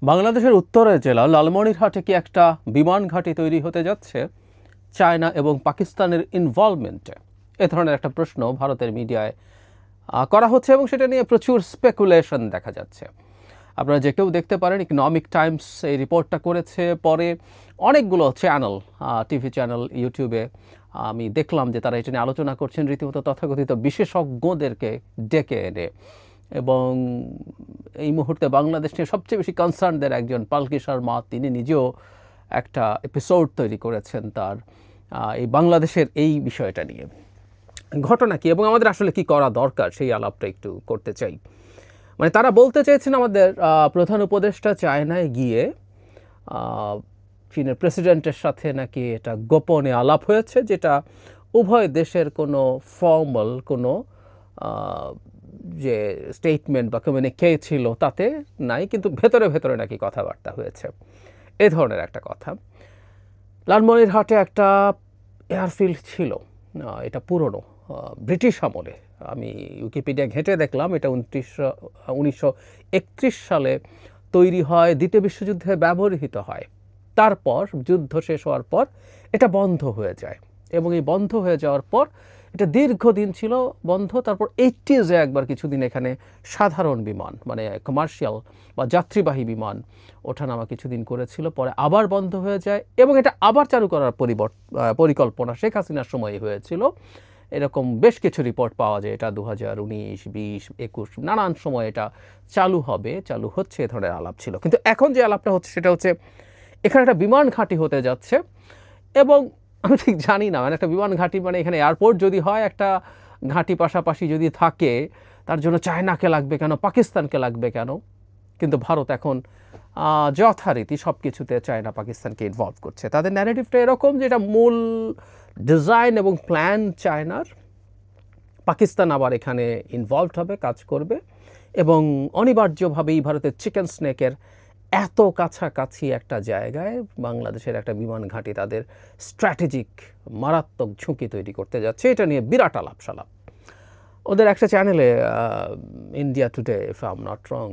বাংলাদেশের উত্তরের জেলা লালমনিরহাটে কি একটা বিমান ঘাঁটি তৈরি হতে যাচ্ছে চায়না এবং পাকিস্তানের ইনভলভমেন্টে? এ ধরনের একটা প্রশ্ন ভারতের মিডিয়ায় করা হচ্ছে এবং সেটা নিয়ে প্রচুর স্পেকুলেশন দেখা যাচ্ছে। আপনারা যে কেউ দেখতে পারেন, ইকোনমিক টাইমস এই রিপোর্টটা করেছে, পরে অনেকগুলো চ্যানেল, টিভি চ্যানেল, ইউটিউবে আমি দেখলাম যে তারা এটা নিয়ে আলোচনা করছেন রীতিমতো তথাকথিত বিশেষজ্ঞদেরকে ডেকে এনে। এবং এই মুহূর্তে বাংলাদেশ নিয়ে সবচেয়ে বেশি কনসার্নদের একজন পালকি শর্মা, তিনি নিজেও একটা এপিসোড তৈরি করেছেন তার এই বাংলাদেশের এই বিষয়টা নিয়ে। ঘটনা কি এবং আমাদের আসলে কি করা দরকার সেই আলাপটা একটু করতে চাই। মানে তারা বলতে চেয়েছেন আমাদের প্রধান উপদেষ্টা চায়নায় গিয়ে চীনের প্রেসিডেন্টের সাথে নাকি এটা গোপনে আলাপ হয়েছে, যেটা উভয় দেশের কোনো ফর্মাল কোনো যে স্টেটমেন্ট বা কমিউনিকে ছিল তাতে নাই, কিন্তু ভেতরে ভেতরে নাকি কথাবার্তা হয়েছে, এ ধরনের একটা কথা। লালমনিরহাটে একটা এয়ারফিল্ড ছিল, এটা পুরনো ব্রিটিশ আমলে। আমি উইকিপিডিয়া ঘেঁটে দেখলাম এটা 1931 সালে তৈরি হয়, দ্বিতীয় বিশ্বযুদ্ধে ব্যবহৃত হয়। তারপর যুদ্ধ শেষ হওয়ার পর এটা বন্ধ হয়ে যায় এবং এই বন্ধ হয়ে যাওয়ার পর এটা দীর্ঘদিন ছিল বন্ধ। তারপর 80s-এ একবার কিছুদিন এখানে সাধারণ বিমান, মানে কমার্শিয়াল বা যাত্রীবাহী বিমান ওঠানামা কিছুদিন করেছিল, পরে আবার বন্ধ হয়ে যায় এবং এটা আবার চালু করার পরিকল্পনা শেখ হাসিনার সময় হয়েছিল। এরকম বেশ কিছু রিপোর্ট পাওয়া যায় এটা 2019, 20, 21 নানান সময় এটা চালু হবে, চালু হচ্ছে, এ ধরনের আলাপ ছিল। কিন্তু এখন যে আলাপটা হচ্ছে সেটা হচ্ছে এখানে একটা বিমান ঘাঁটি হতে যাচ্ছে। এবং আমি ঠিক জানি না, মানে একটা বিমান ঘাঁটি মানে এখানে এয়ারপোর্ট যদি হয়, একটা ঘাঁটি পাশাপাশি যদি থাকে, তার জন্য চায়নাকে লাগবে কেন, পাকিস্তানকে লাগবে কেন? কিন্তু ভারত এখন যথারীতি সব কিছুতে চায়না পাকিস্তানকে ইনভলভ করছে। তাদের ন্যারেটিভটা এরকম যে এটা মূল ডিজাইন এবং প্ল্যান চায়নার, পাকিস্তান আবার এখানে ইনভলভড হবে, কাজ করবে এবং অনিবার্যভাবেই ভারতের চিকেন স্নেকের এত কাছাকাছি একটা জায়গায় বাংলাদেশের একটা বিমান ঘাঁটি তাদের স্ট্র্যাটেজিক মারাত্মক ঝুঁকি তৈরি করতে যাচ্ছে। এটা নিয়ে বিরাট আলাপ সালাপ ওদের একটা চ্যানেলে, India today if I am not wrong,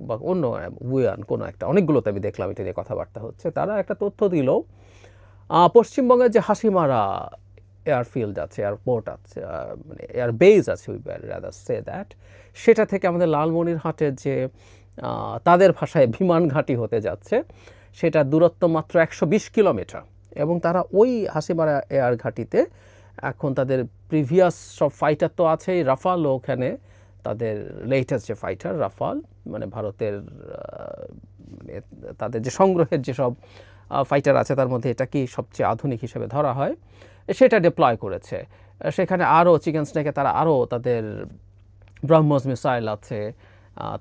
বা অন্য উইয়ান কোনো একটা, অনেকগুলোতে আমি দেখলাম এটা নিয়ে কথাবার্তা হচ্ছে। তারা একটা তথ্য দিল, পশ্চিমবঙ্গের যে হাসিমারা এয়ারফিল্ড আছে, এয়ারপোর্ট আছে, মানে এয়ার বেজ আছে, উই রাদার সে দ্যাট, সেটা থেকে আমাদের লালমনিরহাটের যে তাদের ভাষায় বিমান ঘাঁটি হতে যাচ্ছে, সেটা দূরত্ব মাত্র 120 কিলোমিটার। এবং তারা ওই হাসিমারা এয়ার ঘাঁটিতে এখন তাদের প্রিভিয়াস সব ফাইটার তো আছেই, রাফালও ওখানে তাদের লেটেস্ট যে ফাইটার রাফাল, মানে ভারতের তাদের যে সংগ্রহের যেসব ফাইটার আছে তার মধ্যে এটা কি সবচেয়ে আধুনিক হিসেবে ধরা হয়, সেটা ডিপ্লয় করেছে। সেখানে আরও চিকেন স্নেকে তারা আরও তাদের ব্রহ্মস মিসাইল আছে,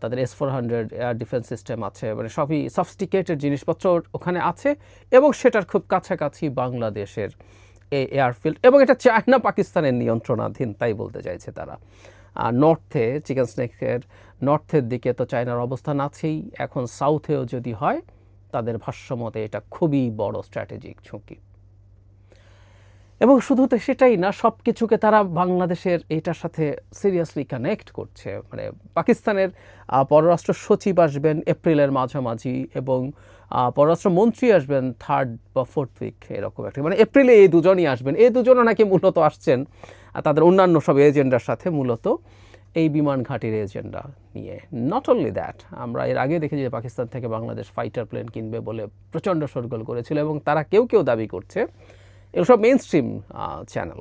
তাদের S-400 এয়ার ডিফেন্স সিস্টেম আছে, মানে সবই সফিস্টিকেটেড জিনিসপত্র ওখানে আছে এবং সেটার খুব কাছাকাছি বাংলাদেশের এই এয়ারফিল্ড, এবং এটা চায়না পাকিস্তানের নিয়ন্ত্রণাধীন, তাই বলতে চাইছে তারা। নর্থে চিকেন স্নেকের নর্থের দিকে তো চায়নার অবস্থান আছেই, এখন সাউথেও যদি হয় তাদের ভাষ্যমতে এটা খুবই বড় স্ট্র্যাটেজিক ঝুঁকি। এবং শুধু তো সেটাই না, সব কিছুকে তারা বাংলাদেশের এটার সাথে সিরিয়াসলি কানেক্ট করছে। মানে পাকিস্তানের পররাষ্ট্র সচিব আসবেন এপ্রিলের মাঝামাঝি এবং পররাষ্ট্রমন্ত্রী আসবেন 3rd বা 4th উইক, এরকম একটা, মানে এপ্রিলে এই দুজনই আসবেন। এই দুজনও নাকি মূলত আসছেন তাদের অন্যান্য সব এজেন্ডার সাথে, মূলত এই বিমান ঘাঁটির এজেন্ডা নিয়ে। নট অনলি দ্যাট, আমরা এর আগে দেখেছি যে পাকিস্তান থেকে বাংলাদেশ ফাইটার প্লেন কিনবে বলে প্রচণ্ড শোরগোল করেছিল এবং তারা কেউ কেউ দাবি করছে, এগুলো সব মেইন স্ট্রিম চ্যানেল,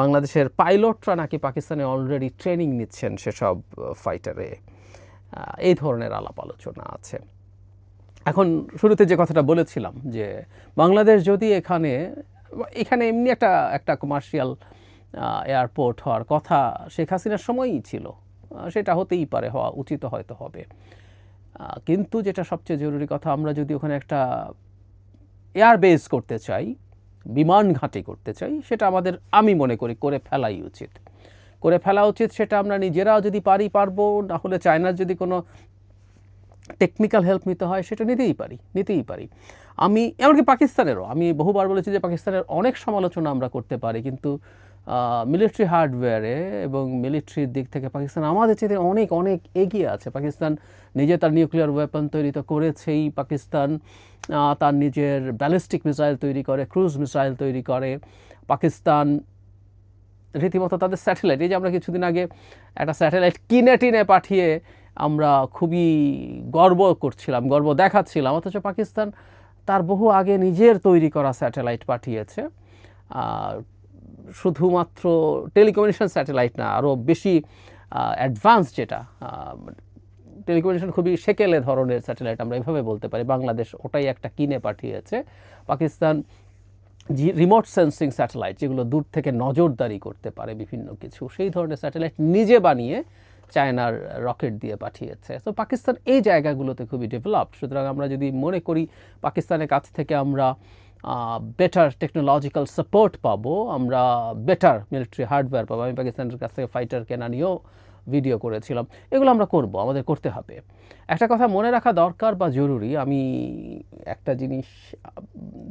বাংলাদেশের পাইলটরা নাকি পাকিস্তানে অলরেডি ট্রেনিং নিচ্ছেন সেসব ফাইটারে। এই ধরনের আলাপ আলোচনা আছে। এখন শুরুতে যে কথাটা বলেছিলাম যে বাংলাদেশ যদি এখানে এমনি একটা কমার্শিয়াল এয়ারপোর্ট হওয়ার কথা শেখ হাসিনার সময়ই ছিল, সেটা হতেই পারে, হওয়া উচিত হয়তো হবে। কিন্তু যেটা সবচেয়ে জরুরি কথা, আমরা যদি ওখানে একটা এয়ার বেস করতে চাই, বিমান ঘাঁটি করতে চাই, সেটা আমাদের, আমি মনে করি, করে ফেলা উচিত। সেটা আমরা নিজেরা যদি পারবো, না হলে চায়নার যদি কোনো টেকনিক্যাল হেল্প নিতে হয় সেটা নিতেই পারি। আমি এমনকি পাকিস্তানেরও, আমি বহুবার বলেছি যে পাকিস্তানের অনেক সমালোচনা আমরা করতে পারি, কিন্তু মিলিটারি হার্ডওয়্যারে এবং মিলিটারির দিক থেকে পাকিস্তান আমাদের চেয়ে অনেক অনেক এগিয়ে আছে। পাকিস্তান নিজে তার নিউক্লিয়ার ওয়েপন তৈরি তো করেছেই, পাকিস্তান তার নিজের ব্যালিস্টিক মিসাইল তৈরি করে, ক্রুজ মিসাইল তৈরি করে, পাকিস্তান রীতিমতো তাদের স্যাটেলাইট, এই যে আমরা কিছুদিন আগে একটা স্যাটেলাইট কিনে টিনে পাঠিয়ে আমরা খুবই গর্ব করছিলাম, গর্ব দেখাচ্ছিলাম, অথচ পাকিস্তান তার বহু আগে নিজের তৈরি করা স্যাটেলাইট পাঠিয়েছে। শুধুমাত্র টেলিকমিউনিকেশন স্যাটেলাইট না, আরও বেশি অ্যাডভান্স যেটা টেলিকমিউনিকেশন খুবই সেকেলে ধরনের স্যাটেলাইট আমরা এভাবে বলতে পারি, বাংলাদেশ ওটাই একটা কিনে পাঠিয়েছে। পাকিস্তান রিমোট সেন্সিং স্যাটেলাইট, যেগুলো দূর থেকে নজরদারি করতে পারে বিভিন্ন কিছু, সেই ধরনের স্যাটেলাইট নিজে বানিয়ে চায়নার রকেট দিয়ে পাঠিয়েছে। তো পাকিস্তান এই জায়গাগুলোতে খুবই ডেভেলপড। সুতরাং আমরা যদি মনে করি পাকিস্তানের কাছ থেকে আমরা বেটার টেকনোলজিক্যাল সাপোর্ট পাবো, আমরা বেটার মিলিটারি হার্ডওয়্যার পাবো, আমি পাকিস্তানের কাছ থেকে ফাইটার কেনা নিয়েও ভিডিও করেছিলাম, এগুলো আমরা করব, আমাদের করতে হবে। একটা কথা মনে রাখা দরকার বা জরুরি, আমি একটা জিনিস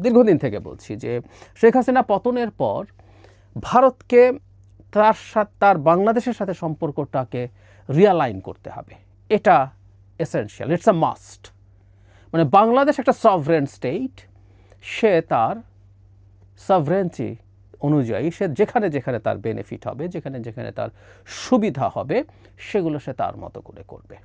দীর্ঘদিন থেকে বলছি যে শেখ হাসিনা পতনের পর ভারতকে তার বাংলাদেশের সাথে সম্পর্কটাকে রিয়ালাইন করতে হবে, এটা এসেনশিয়াল, ইটস আ মাস্ট। মানে বাংলাদেশ একটা সভরেন স্টেট, সে তার সভরেন্টি অনুযায়ী সে যেখানে যেখানে তার বেনিফিট হবে, যেখানে যেখানে তার সুবিধা হবে, সেগুলো সে তার মতো করে করবে,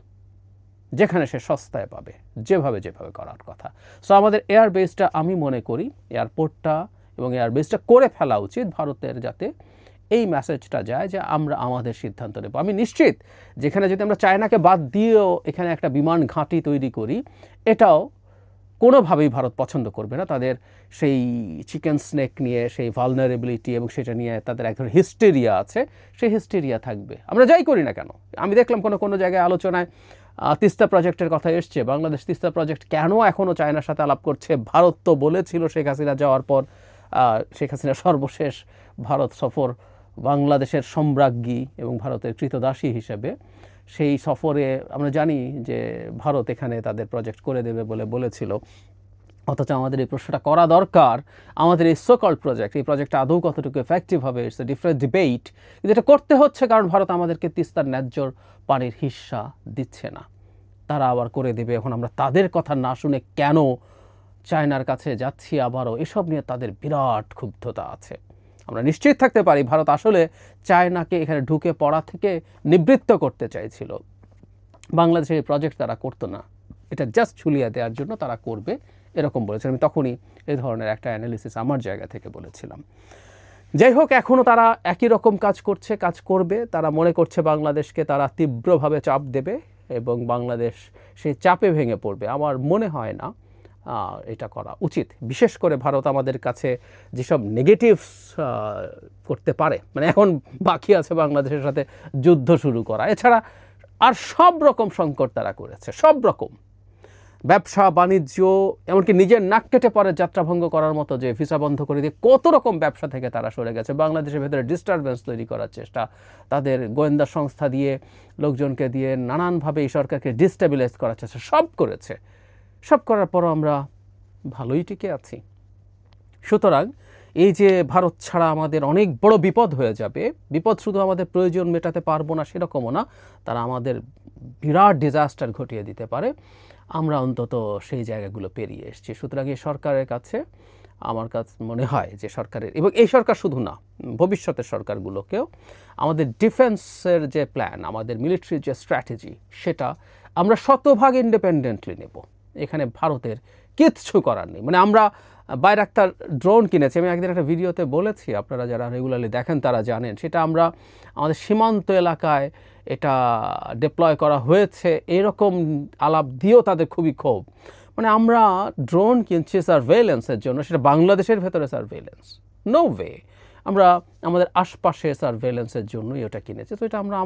যেখানে সে সস্তায় পাবে, যেভাবে যেভাবে করার কথা। সো আমাদের এয়ারবেসটা, আমি মনে করি এয়ারপোর্টটা এবং এয়ারবেসটা করে ফেলা উচিত ভারতের, যাতে এই মেসেজটা যায় যে আমরা আমাদের সিদ্ধান্ত নেব। আমি নিশ্চিত যেখানে যদি আমরা চায়নাকে বাদ দিয়েও এখানে একটা বিমান ঘাঁটি তৈরি করি, এটাও কোনোভাবেই ভারত পছন্দ করবে না। তাদের সেই চিকেন স্নেক নিয়ে সেই ভালনারেবিলিটি এবং সেটা নিয়ে তাদের এক ধরনের হিস্টেরিয়া আছে, সেই হিস্টেরিয়া থাকবে আমরা যাই করি না কেন। আমি দেখলাম কোনো জায়গায় আলোচনায় তিস্তা প্রজেক্টের কথা এসছে, বাংলাদেশ তিস্তা প্রজেক্ট কেন এখনও চায়নার সাথে আলাপ করছে? ভারত তো বলেছিল শেখ হাসিনা যাওয়ার পর, শেখ হাসিনার সর্বশেষ ভারত সফর বাংলাদেশের সম্রাজ্ঞী এবং ভারতের কৃতদাসী হিসেবে, সেই সফরে আমরা জানি যে ভারত এখানে তাদের প্রজেক্ট করে দেবে বলে বলেছিল। অথচ আমাদের এই প্রশ্নটা করা দরকার, আমাদের এই সোকল্ড প্রজেক্ট, এই প্রজেক্টটা আদৌ কতটুকু এফেক্টিভ হবে, ইটস এ ডিফারেন্ট ডিবেট, কিন্তু এটা করতে হচ্ছে কারণ ভারত আমাদেরকে তিস্তার ন্যায্য পানির হিস্সা দিচ্ছে না, তারা আবার করে দেবে। এখন আমরা তাদের কথা না শুনে কেন চায়নার কাছে যাচ্ছি আবারও, এসব নিয়ে তাদের বিরাট ক্ষুব্ধতা আছে। আমরা নিশ্চিত থাকতে পারি ভারত আসলে চায়নাকে এখানে ঢুকে পড়া থেকে নিবৃত্ত করতে চাইছিল। বাংলাদেশের এই প্রজেক্ট তারা করতো না, এটা জাস্ট ঝুলিয়ে দেওয়ার জন্য তারা করবে এরকম বলেছিলাম। আমি তখনই এই ধরনের একটা অ্যানালিসিস আমার জায়গা থেকে বলেছিলাম। যাই হোক, এখনও তারা একই রকম কাজ করবে। তারা মনে করছে বাংলাদেশকে তারা তীব্রভাবে চাপ দেবে এবং বাংলাদেশ সেই চাপে ভেঙে পড়বে। আমার মনে হয় না এটা করা উচিত। বিশেষ করে ভারত আমাদের কাছে যেসব নেগেটিভস করতে পারে, মানে এখন বাকি আছে বাংলাদেশের সাথে যুদ্ধ শুরু করা, এছাড়া আর সব রকম সংকট তারা করেছে, সব রকম ব্যবসা বাণিজ্য, এমনকি নিজের নাক কেটে পরে যাত্রাভঙ্গ করার মতো যে ভিসা বন্ধ করে দিয়ে কত রকম ব্যবসা থেকে তারা সরে গেছে। বাংলাদেশের ভেতরে ডিস্টারবেন্স তৈরি করার চেষ্টা, তাদের গোয়েন্দা সংস্থা দিয়ে লোকজনকে দিয়ে নানানভাবে এই সরকারকে ডিস্টেবিলাইজ করার চেষ্টা সব করেছে। সব করার পরও আমরা ভালোই টিকে আছি। সুতরাং এই যে ভারত ছাড়া আমাদের অনেক বড় বিপদ হয়ে যাবে, বিপদ শুধু আমাদের প্রয়োজন মেটাতে পারবো না সেরকমও না, তারা আমাদের বিরাট ডিজাস্টার ঘটিয়ে দিতে পারে। আমরা অন্তত সেই জায়গাগুলো পেরিয়ে এসেছি। সুতরাং এই সরকারের কাছে আমার কাছে মনে হয় যে সরকারের, এবং এই সরকার শুধু না, ভবিষ্যতের সরকারগুলোকেও আমাদের ডিফেন্সের যে প্ল্যান, আমাদের মিলিটারির যে স্ট্র্যাটেজি, সেটা আমরা শতভাগ ইন্ডিপেন্ডেন্টলি নেব। এখানে ভারতের কিচ্ছু করার নেই। মানে আমরা বাইরাক্তার ড্রোন কিনেছি, আমি একদিন একটা ভিডিওতে বলেছি, আপনারা যারা রেগুলারলি দেখেন তারা জানেন, সেটা আমরা আমাদের সীমান্ত এলাকায় এটা ডিপ্লয় করা হয়েছে, এরকম আলাপ দিয়েও তাদের খুবই ক্ষোভ। মানে আমরা ড্রোন কিনছি সার্ভেইলেন্সের জন্য, সেটা বাংলাদেশের ভেতরে সার্ভেইলেন্স, নো ওয়ে। আমরা আমাদের আশপাশে সার্ভেইলেন্সের জন্যই ওটা কিনেছি। তো এটা আমরা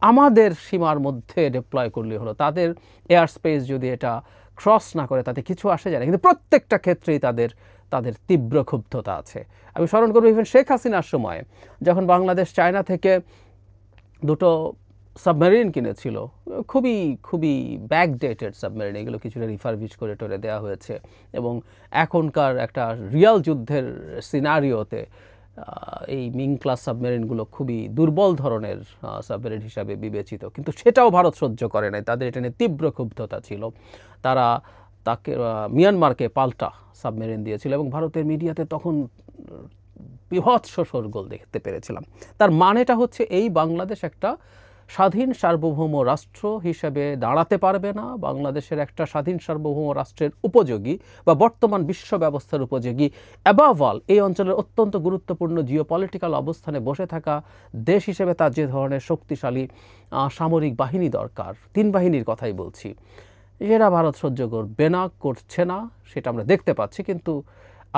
আমাদের সীমার মধ্যে ডিপ্লয় করলে হলো, তাদের এয়ার স্পেস যদি এটা ক্রস না করে তাতে কিছু আসে যায় না। কিন্তু প্রত্যেকটা ক্ষেত্রেই তাদের তীব্র ক্ষুব্ধতা আছে। আমি স্মরণ করব ইভেন শেখ হাসিনার সময় যখন বাংলাদেশ চায়না থেকে দুটো সাবমেরিন কিনেছিল, খুবই খুবই ব্যাকডেটেড সাবমেরিন, এগুলো কিছুটা রিফারবিশ করে দেওয়া হয়েছে এবং এখনকার একটা রিয়াল যুদ্ধের সিনারিওতে এই মিং ক্লাস সাবমেরিনগুলো খুবই দুর্বল ধরনের সাবমেরিন হিসাবে বিবেচিত, কিন্তু সেটাও ভারত সহ্য করে নাই। তাদের এটা নিয়ে তীব্র ক্ষুব্ধতা ছিল। তারা তাকে মিয়ানমারকে পাল্টা সাবমেরিন দিয়েছিল এবং ভারতের মিডিয়াতে তখন বীভৎস শোরগোল দেখতে পেরেছিলাম। তার মানেটা হচ্ছে এই বাংলাদেশ একটা স্বাধীন সার্বভৌম রাষ্ট্র হিসেবে দাঁড়াতে পারবে না, বাংলাদেশের একটা স্বাধীন সার্বভৌম রাষ্ট্রের উপযোগী বা বর্তমান বিশ্ব ব্যবস্থার উপযোগী, অ্যাবাভ অল এই অঞ্চলের অত্যন্ত গুরুত্বপূর্ণ জিওপলিটিক্যাল অবস্থানে বসে থাকা দেশ হিসেবে তার যে ধরনের শক্তিশালী সামরিক বাহিনী দরকার, 3 বাহিনীর কথাই বলছি, এরা ভারত সহ্য করবে না, করছে না, সেটা আমরা দেখতে পাচ্ছি। কিন্তু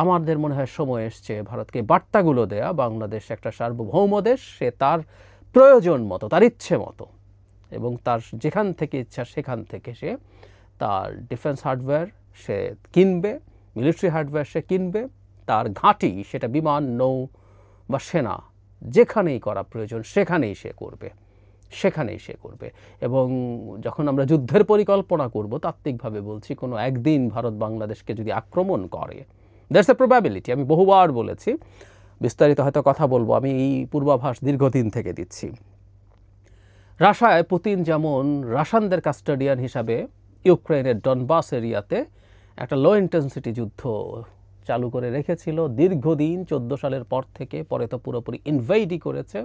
আমাদের মনে হয় সময় এসছে ভারতকে বার্তাগুলো দেয়া, বাংলাদেশ একটা সার্বভৌম দেশ, সে তার প্রয়োজন মতো, তার ইচ্ছে মতো এবং তার যেখান থেকে ইচ্ছা সেখান থেকে সে তার ডিফেন্স হার্ডওয়্যার সে কিনবে, মিলিটারি হার্ডওয়্যার সে কিনবে, তার ঘাঁটি সেটা বিমান, নৌ বা সেনা যেখানেই করা প্রয়োজন সেখানেই সে করবে, সেখানেই সে করবে। এবং যখন আমরা যুদ্ধের পরিকল্পনা করব, তাত্ত্বিকভাবে বলছি, কোনো একদিন ভারত বাংলাদেশকে যদি আক্রমণ করে, দ্যাটস এ প্রবাবিলিটি, আমি বহুবার বলেছি, বিস্তারিত হয়তো কথা বলবো, আমি এই পূর্বাভাস দীর্ঘদিন থেকে দিচ্ছি। রাশিয়ায় পুতিন যেমন রাশিয়ানদের কাস্টোডিয়ান হিসাবে ইউক্রেনের ডনবাস এরিয়াতে একটা লো ইন্টেন্সিটি যুদ্ধ চালু করে রেখেছিল দীর্ঘদিন, 14 সালের পর থেকে, পরে তো পুরোপুরি ইনভেইডই করেছে,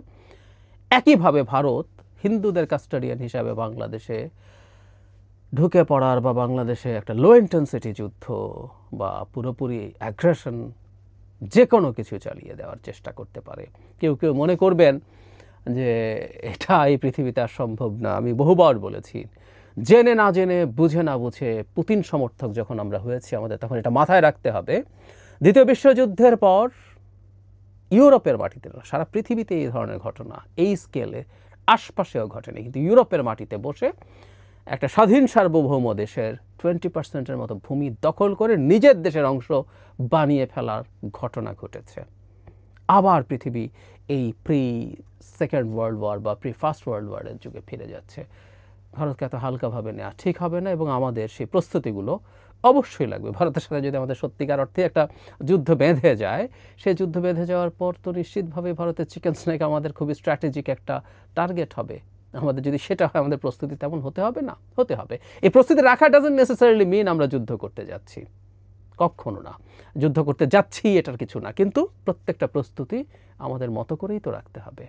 একইভাবে ভারত হিন্দুদের কাস্টোডিয়ান হিসাবে বাংলাদেশে ঢুকে পড়ার বা বাংলাদেশে একটা লো ইন্টেন্সিটি যুদ্ধ বা পুরোপুরি অ্যাগ্রেশন যে কোনো কিছু চালিয়ে দেওয়ার চেষ্টা করতে পারে। কেউ কেউ মনে করবেন যে এটা এই পৃথিবীতে আর সম্ভব না। আমি বহুবার বলেছি, জেনে না জেনে, বুঝে না বুঝে পুতিন সমর্থক যখন আমরা হয়েছি, আমাদের তখন এটা মাথায় রাখতে হবে, দ্বিতীয় বিশ্বযুদ্ধের পর ইউরোপের মাটিতে না, সারা পৃথিবীতে এই ধরনের ঘটনা এই স্কেলে আশপাশেও ঘটেনি, কিন্তু ইউরোপের মাটিতে বসে একটা স্বাধীন সার্বভৌম দেশের 20% মতো ভূমি দখল করে নিজের দেশের অংশ বানিয়ে ফেলার ঘটনা ঘটেছে। আবার পৃথিবী এই প্রি সেকেন্ড ওয়ার্ল্ড ওয়ার বা প্রি ফার্স্ট ওয়ার্ল্ড ওয়ারের যুগে ফিরে যাচ্ছে। ভারতকে এত হালকাভাবে নেওয়া ঠিক হবে না এবং আমাদের সেই প্রস্তুতিগুলো অবশ্যই লাগবে। ভারতের সাথে যদি আমাদের সত্যিকার অর্থে একটা যুদ্ধ বেঁধে যায়, সেই যুদ্ধ বেঁধে যাওয়ার পর তো নিশ্চিতভাবে ভারতের চিকেন স্নেক আমাদের খুবই স্ট্র্যাটেজিক একটা টার্গেট হবে। আমাদের যদি সেটা হয়, আমাদের প্রস্তুতি তেমন হতে হবে না, হতে হবে। এই প্রস্তুতি রাখা ডাজন্ট নেসেসারিলি মিন আমরা যুদ্ধ করতে যাচ্ছি, কখনো না। যুদ্ধ করতে যাচ্ছি এটার কিছু না, কিন্তু প্রত্যেকটা প্রস্তুতি আমাদের মতো করেই তো রাখতে হবে।